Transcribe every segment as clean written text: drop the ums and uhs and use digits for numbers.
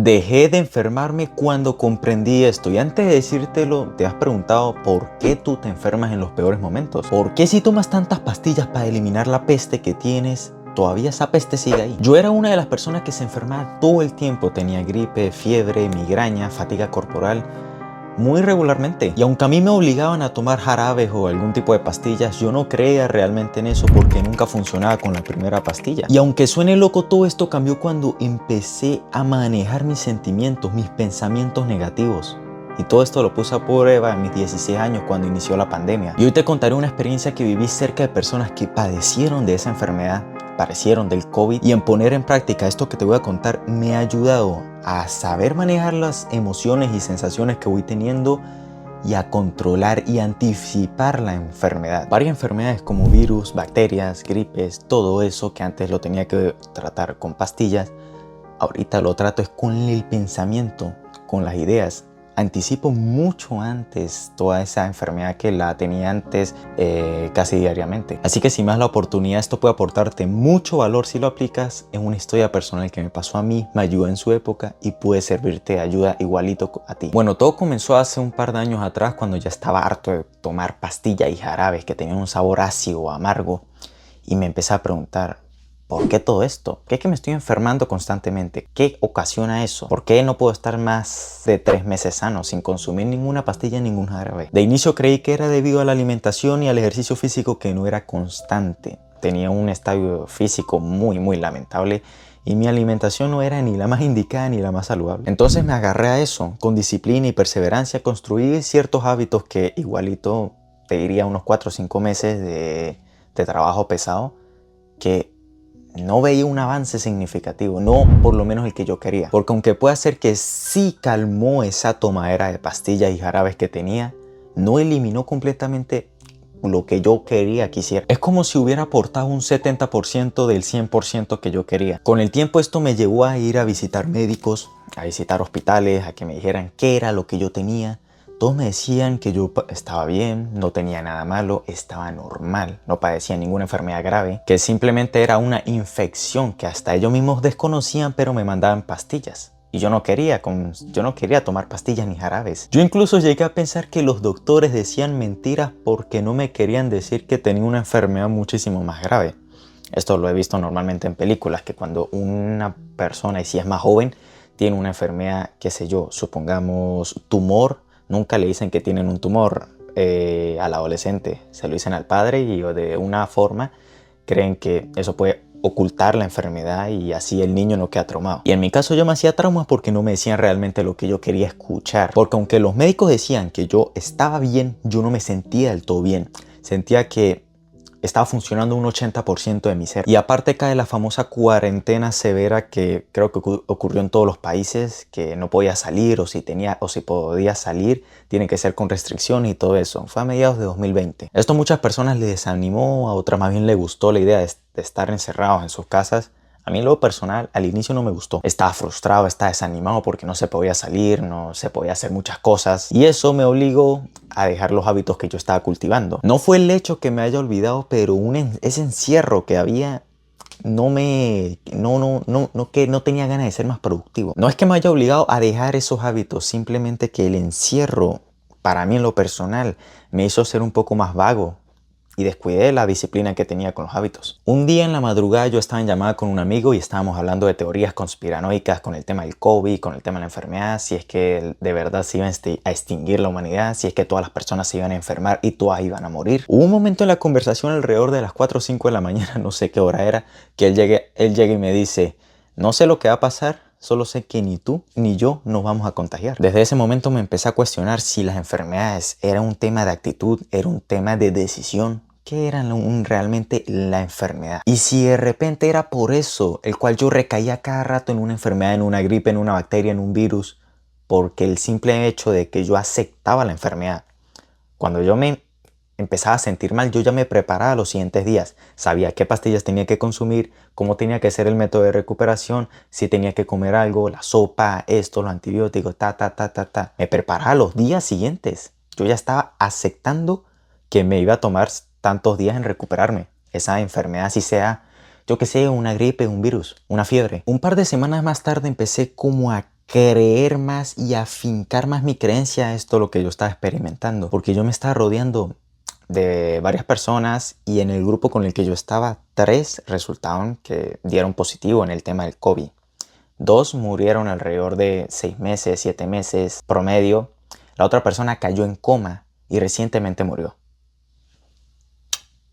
Dejé de enfermarme cuando comprendí esto. Y antes de decírtelo, ¿te has preguntado por qué tú te enfermas en los peores momentos? ¿Por qué si tomas tantas pastillas para eliminar la peste que tienes, todavía esa peste sigue ahí? Yo era una de las personas que se enfermaba todo el tiempo. Tenía gripe, fiebre, migraña, fatiga corporal, muy regularmente. Y aunque a mí me obligaban a tomar jarabes o algún tipo de pastillas, yo no creía realmente en eso porque nunca funcionaba con la primera pastilla. Y aunque suene loco, todo esto cambió cuando empecé a manejar mis sentimientos, mis pensamientos negativos. Y todo esto lo puse a prueba en mis 16 años cuando inició la pandemia. Y hoy te contaré una experiencia que viví cerca de personas que padecieron de esa enfermedad, padecieron del COVID, y en poner en práctica esto que te voy a contar me ha ayudado a saber manejar las emociones y sensaciones que voy teniendo y a controlar y anticipar la enfermedad. Varias enfermedades como virus, bacterias, gripes, todo eso que antes lo tenía que tratar con pastillas, ahorita lo trato es con el pensamiento, con las ideas. Anticipo mucho antes toda esa enfermedad que la tenía antes casi diariamente. Así que si me das la oportunidad, esto puede aportarte mucho valor si lo aplicas. Es una historia personal que me pasó a mí, me ayudó en su época y puede servirte de ayuda igualito a ti. Bueno, todo comenzó hace un par de años atrás cuando ya estaba harto de tomar pastillas y jarabes que tenían un sabor ácido o amargo y me empecé a preguntar, ¿por qué todo esto? ¿Por qué es que me estoy enfermando constantemente? ¿Qué ocasiona eso? ¿Por qué no puedo estar más de 3 meses sano sin consumir ninguna pastilla, ningún jarabe? De inicio creí que era debido a la alimentación y al ejercicio físico que no era constante. Tenía un estado físico muy lamentable y mi alimentación no era ni la más indicada ni la más saludable. Entonces me agarré a eso. Con disciplina y perseverancia construí ciertos hábitos que igualito te diría unos 4 o 5 meses de trabajo pesado que no veía un avance significativo, no por lo menos el que yo quería. Porque aunque pueda ser que sí calmó esa tomadera de pastillas y jarabes que tenía, no eliminó completamente lo que yo quería que hiciera. Es como si hubiera aportado un 70% del 100% que yo quería. Con el tiempo esto me llevó a ir a visitar médicos, a visitar hospitales, a que me dijeran qué era lo que yo tenía. Todos me decían que yo estaba bien, no tenía nada malo, estaba normal, no padecía ninguna enfermedad grave, que simplemente era una infección que hasta ellos mismos desconocían, pero me mandaban pastillas. Y yo no quería tomar pastillas ni jarabes. Yo incluso llegué a pensar que los doctores decían mentiras porque no me querían decir que tenía una enfermedad muchísimo más grave. Esto lo he visto normalmente en películas, que cuando una persona, y si es más joven, tiene una enfermedad, qué sé yo, supongamos tumor, nunca le dicen que tienen un tumor al adolescente, se lo dicen al padre y de una forma creen que eso puede ocultar la enfermedad y así el niño no queda traumado. Y en mi caso yo me hacía traumas porque no me decían realmente lo que yo quería escuchar. Porque aunque los médicos decían que yo estaba bien, yo no me sentía del todo bien. Sentía que estaba funcionando un 80% de mi ser. Y aparte cae la famosa cuarentena severa que creo que ocurrió en todos los países, que no podía salir o si podía salir, tiene que ser con restricciones y todo eso. Fue a mediados de 2020. Esto a muchas personas les desanimó, a otras más bien les gustó la idea de estar encerrados en sus casas. A mí en lo personal al inicio no me gustó. Estaba frustrado, estaba desanimado porque no se podía salir, no se podía hacer muchas cosas. Y eso me obligó a dejar los hábitos que yo estaba cultivando. No fue el hecho que me haya olvidado, pero ese encierro que había que no tenía ganas de ser más productivo. No es que me haya obligado a dejar esos hábitos, simplemente que el encierro, para mí en lo personal, me hizo ser un poco más vago y descuidé la disciplina que tenía con los hábitos. Un día en la madrugada yo estaba en llamada con un amigo y estábamos hablando de teorías conspiranoicas con el tema del COVID, con el tema de la enfermedad, si es que de verdad se iba a extinguir la humanidad, si es que todas las personas se iban a enfermar y todas iban a morir. Hubo un momento en la conversación alrededor de las 4 o 5 de la mañana, no sé qué hora era, que él llega y me dice, no sé lo que va a pasar, solo sé que ni tú ni yo nos vamos a contagiar. Desde ese momento me empecé a cuestionar si las enfermedades eran un tema de actitud, era un tema de decisión. ¿Qué era realmente la enfermedad? Y si de repente era por eso el cual yo recaía cada rato en una enfermedad, en una gripe, en una bacteria, en un virus, porque el simple hecho de que yo aceptaba la enfermedad. Cuando yo me empezaba a sentir mal, yo ya me preparaba los siguientes días. Sabía qué pastillas tenía que consumir, cómo tenía que ser el método de recuperación, si tenía que comer algo, la sopa, esto, los antibióticos, Me preparaba los días siguientes. Yo ya estaba aceptando que me iba a tomar tantos días en recuperarme. Esa enfermedad, así sea, yo que sé, una gripe, un virus, una fiebre. Un par de semanas más tarde empecé como a creer más y afincar más mi creencia a esto lo que yo estaba experimentando, porque yo me estaba rodeando de varias personas y en el grupo con el que yo estaba, 3 resultaron que dieron positivo en el tema del COVID. 2 murieron alrededor de 6 meses, 7 meses promedio. La otra persona cayó en coma y recientemente murió.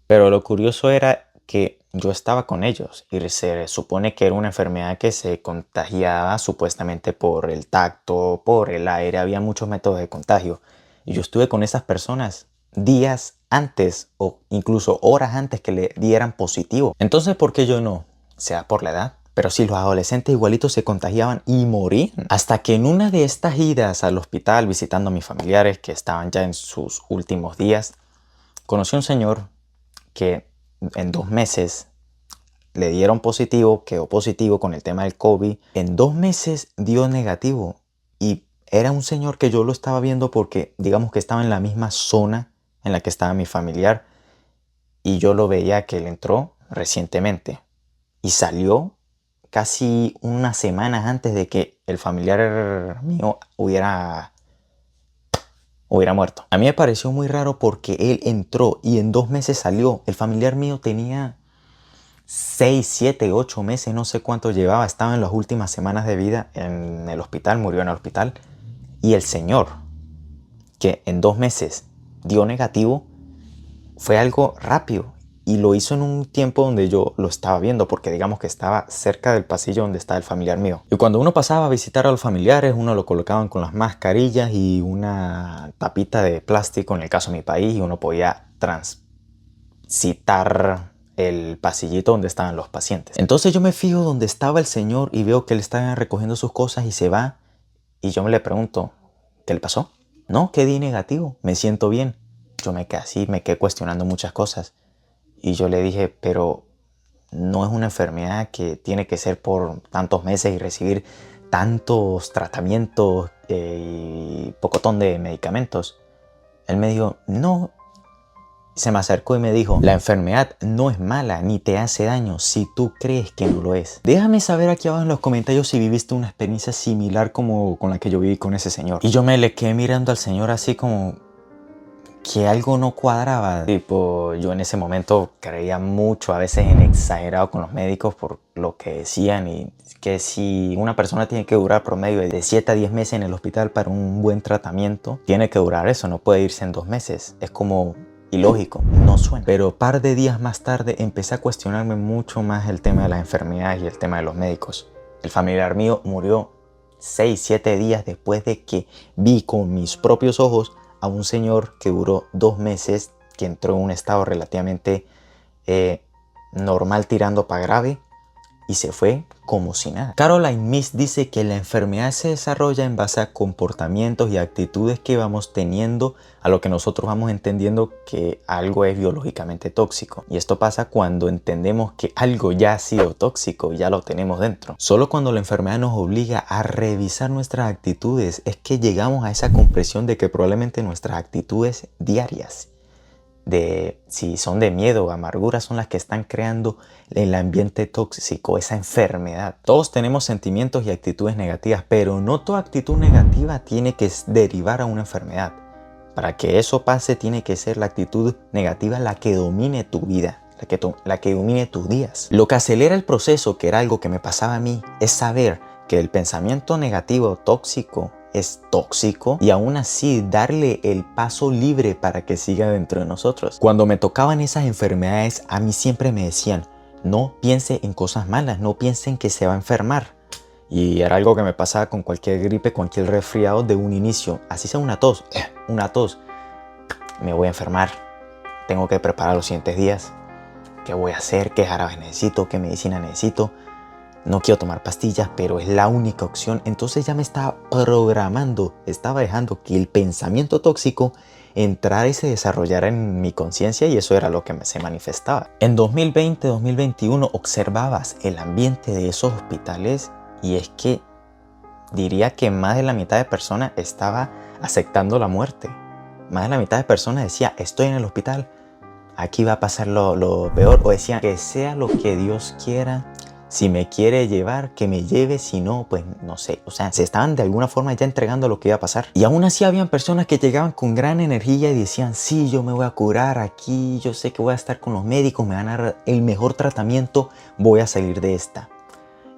Pero lo curioso era que yo estaba con ellos y se supone que era una enfermedad que se contagiaba supuestamente por el tacto, por el aire, había muchos métodos de contagio. Y yo estuve con esas personas días antes o incluso horas antes que le dieran positivo. Entonces, ¿por qué yo no? Sea por la edad. Pero sí, los adolescentes igualitos se contagiaban y morían. Hasta que en una de estas idas al hospital visitando a mis familiares que estaban ya en sus últimos días, conocí a un señor que en 2 meses le dieron positivo, quedó positivo con el tema del COVID. En 2 meses dio negativo y era un señor que yo lo estaba viendo porque digamos que estaba en la misma zona en la que estaba mi familiar y yo lo veía que él entró recientemente y salió casi unas semanas antes de que el familiar mío hubiera muerto. A mí me pareció muy raro porque él entró y en 2 meses salió. El familiar mío tenía 6, 7, 8 meses, no sé cuánto llevaba. Estaba en las últimas semanas de vida en el hospital, murió en el hospital. Y el señor, que en 2 meses dio negativo, fue algo rápido. Y lo hizo en un tiempo donde yo lo estaba viendo, porque digamos que estaba cerca del pasillo donde está el familiar mío. Y cuando uno pasaba a visitar a los familiares, uno lo colocaban con las mascarillas y una tapita de plástico, en el caso de mi país, y uno podía transitar el pasillito donde estaban los pacientes. Entonces yo me fijo donde estaba el señor y veo que él está recogiendo sus cosas y se va. Y yo me le pregunto, ¿qué le pasó? No, que di negativo, me siento bien. Yo me quedé así, me quedé cuestionando muchas cosas. Y yo le dije, pero no es una enfermedad que tiene que ser por tantos meses y recibir tantos tratamientos y pocotón de medicamentos. Él me dijo, no. Se me acercó y me dijo, la enfermedad no es mala ni te hace daño si tú crees que no lo es. Déjame saber aquí abajo en los comentarios si viviste una experiencia similar como con la que yo viví con ese señor. Y yo me le quedé mirando al señor así como que algo no cuadraba. Tipo, yo en ese momento creía mucho, a veces en exagerado con los médicos por lo que decían y que si una persona tiene que durar promedio de 7 a 10 meses en el hospital para un buen tratamiento, tiene que durar eso, no puede irse en 2 meses. Es como ilógico, no suena. Pero un par de días más tarde empecé a cuestionarme mucho más el tema de las enfermedades y el tema de los médicos. El familiar mío murió 6, 7 días después de que vi con mis propios ojos a un señor que duró 2 meses, que entró en un estado relativamente normal tirando para grave y se fue como si nada. Caroline Myss dice que la enfermedad se desarrolla en base a comportamientos y actitudes que vamos teniendo, a lo que nosotros vamos entendiendo que algo es biológicamente tóxico. Y esto pasa cuando entendemos que algo ya ha sido tóxico y ya lo tenemos dentro. Solo cuando la enfermedad nos obliga a revisar nuestras actitudes es que llegamos a esa comprensión de que probablemente nuestras actitudes diarias, si son de miedo o amargura, son las que están creando el ambiente tóxico, esa enfermedad. Todos tenemos sentimientos y actitudes negativas, pero no toda actitud negativa tiene que derivar a una enfermedad. Para que eso pase, tiene que ser la actitud negativa la que domine tu vida, la que domine tus días. Lo que acelera el proceso, que era algo que me pasaba a mí, es saber que el pensamiento negativo tóxico es tóxico y aún así darle el paso libre para que siga dentro de nosotros. Cuando me tocaban esas enfermedades, a mí siempre me decían, no piense en cosas malas, no piense en que se va a enfermar. Y era algo que me pasaba con cualquier gripe, cualquier resfriado de un inicio. Así sea una tos, me voy a enfermar, tengo que preparar los siguientes días. ¿Qué voy a hacer? ¿Qué jarabe necesito? ¿Qué medicina necesito? No quiero tomar pastillas, pero es la única opción. Entonces ya me estaba programando, estaba dejando que el pensamiento tóxico entrara y se desarrollara en mi conciencia y eso era lo que se manifestaba. En 2020, 2021 observabas el ambiente de esos hospitales y es que diría que más de la mitad de personas estaba aceptando la muerte. Más de la mitad de personas decía, estoy en el hospital, aquí va a pasar lo peor. O decían, que sea lo que Dios quiera, Si me quiere llevar, que me lleve, si no, pues no sé. O sea, se estaban de alguna forma ya entregando lo que iba a pasar. Y aún así habían personas que llegaban con gran energía y decían, sí, yo me voy a curar aquí, yo sé que voy a estar con los médicos, me van a dar el mejor tratamiento, voy a salir de esta.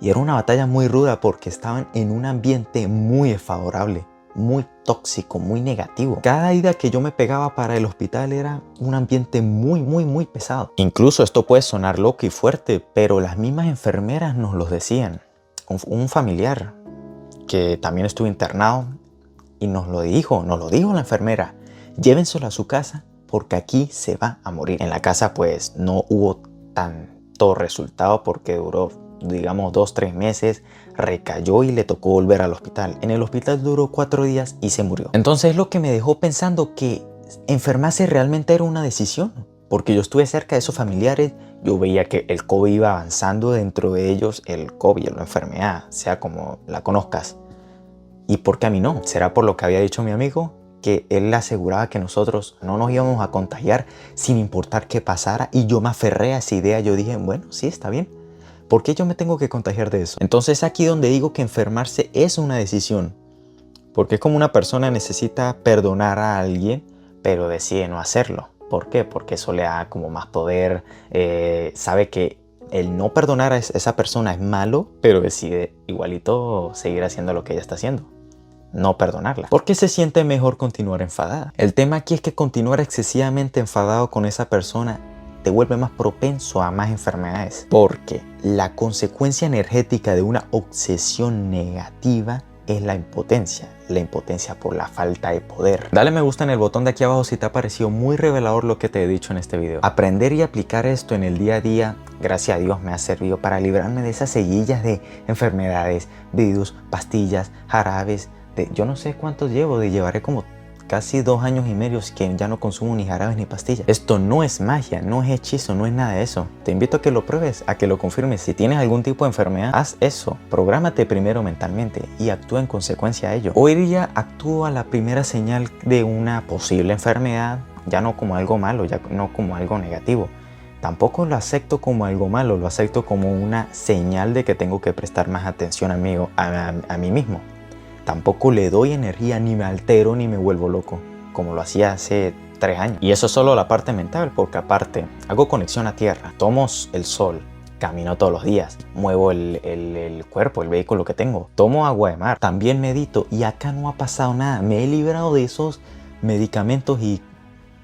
Y era una batalla muy ruda porque estaban en un ambiente muy desfavorable, muy tóxico, muy negativo. Cada ida que yo me pegaba para el hospital era un ambiente muy pesado. Incluso esto puede sonar loco y fuerte, pero las mismas enfermeras nos lo decían. Un familiar que también estuvo internado y nos lo dijo la enfermera, llévenselo a su casa porque aquí se va a morir. En la casa pues no hubo tanto resultado porque duró, digamos, 2-3 meses, recayó y le tocó volver al hospital. En el hospital duró 4 días y se murió. Entonces lo que me dejó pensando que enfermarse realmente era una decisión, porque yo estuve cerca de esos familiares, yo veía que el COVID iba avanzando dentro de ellos, el COVID, la enfermedad, sea como la conozcas. ¿Y por qué a mí no? ¿Será por lo que había dicho mi amigo? Que él aseguraba que nosotros no nos íbamos a contagiar sin importar qué pasara, y yo me aferré a esa idea. Yo dije, bueno, sí, está bien. ¿Por qué yo me tengo que contagiar de eso? Entonces aquí donde digo que enfermarse es una decisión. Porque es como una persona necesita perdonar a alguien, pero decide no hacerlo. ¿Por qué? Porque eso le da como más poder. Sabe que el no perdonar a esa persona es malo, pero decide igualito seguir haciendo lo que ella está haciendo. No perdonarla. Porque se siente mejor continuar enfadada. El tema aquí es que continuar excesivamente enfadado con esa persona te vuelve más propenso a más enfermedades. Porque la consecuencia energética de una obsesión negativa es la impotencia por la falta de poder. Dale me gusta en el botón de aquí abajo si te ha parecido muy revelador lo que te he dicho en este video. Aprender y aplicar esto en el día a día, gracias a Dios, me ha servido para librarme de esas seguillas de enfermedades, virus, pastillas, jarabes. Yo no sé cuántos llevo, llevaré como casi 2 años y medio que ya no consumo ni jarabes ni pastillas. Esto no es magia, no es hechizo, no es nada de eso. Te invito a que lo pruebes, a que lo confirmes. Si tienes algún tipo de enfermedad, haz eso. Prográmate primero mentalmente y actúa en consecuencia a ello. Hoy día actúo a la primera señal de una posible enfermedad, ya no como algo malo, ya no como algo negativo. Tampoco lo acepto como algo malo, lo acepto como una señal de que tengo que prestar más atención a mí mismo. Tampoco le doy energía, ni me altero, ni me vuelvo loco, como lo hacía hace 3 años. Y eso es solo la parte mental, porque aparte hago conexión a tierra, tomo el sol, camino todos los días, muevo el cuerpo, el vehículo que tengo, tomo agua de mar, también medito, y acá no ha pasado nada. Me he librado de esos medicamentos y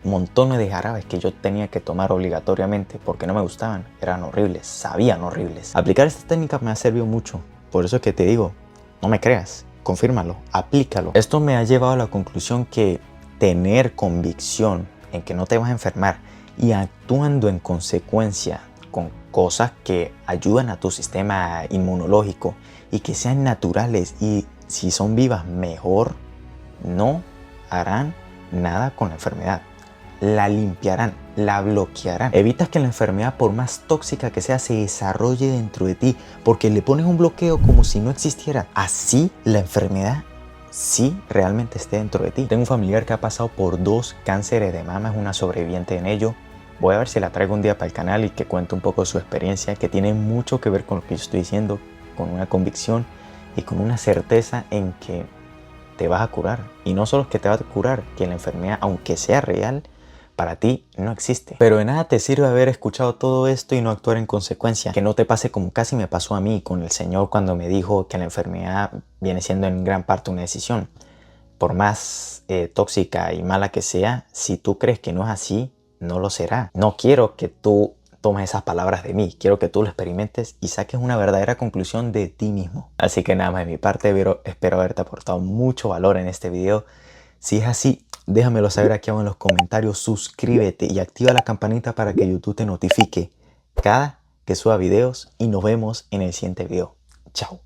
montones de jarabes que yo tenía que tomar obligatoriamente porque no me gustaban, eran horribles, sabían horribles. Aplicar esta técnica me ha servido mucho, por eso es que te digo, no me creas. Confírmalo, aplícalo. Esto me ha llevado a la conclusión que tener convicción en que no te vas a enfermar y actuando en consecuencia con cosas que ayudan a tu sistema inmunológico y que sean naturales, y si son vivas mejor, no harán nada con la enfermedad. La limpiarán, la bloquearán. Evitas que la enfermedad, por más tóxica que sea, se desarrolle dentro de ti, porque le pones un bloqueo como si no existiera. Así la enfermedad sí realmente esté dentro de ti. Tengo un familiar que ha pasado por 2 cánceres de mama, es una sobreviviente en ello. Voy a ver si la traigo un día para el canal y que cuente un poco de su experiencia, que tiene mucho que ver con lo que yo estoy diciendo, con una convicción y con una certeza en que te vas a curar. Y no solo es que te vas a curar, que la enfermedad, aunque sea real, para ti no existe. Pero de nada te sirve haber escuchado todo esto y no actuar en consecuencia. Que no te pase como casi me pasó a mí con el Señor cuando me dijo que la enfermedad viene siendo en gran parte una decisión. Por más tóxica y mala que sea, si tú crees que no es así, no lo será. No quiero que tú tomes esas palabras de mí. Quiero que tú lo experimentes y saques una verdadera conclusión de ti mismo. Así que nada más de mi parte, pero espero haberte aportado mucho valor en este video. Si es así, déjamelo saber aquí abajo en los comentarios, suscríbete y activa la campanita para que YouTube te notifique cada que suba videos, y nos vemos en el siguiente video. Chao.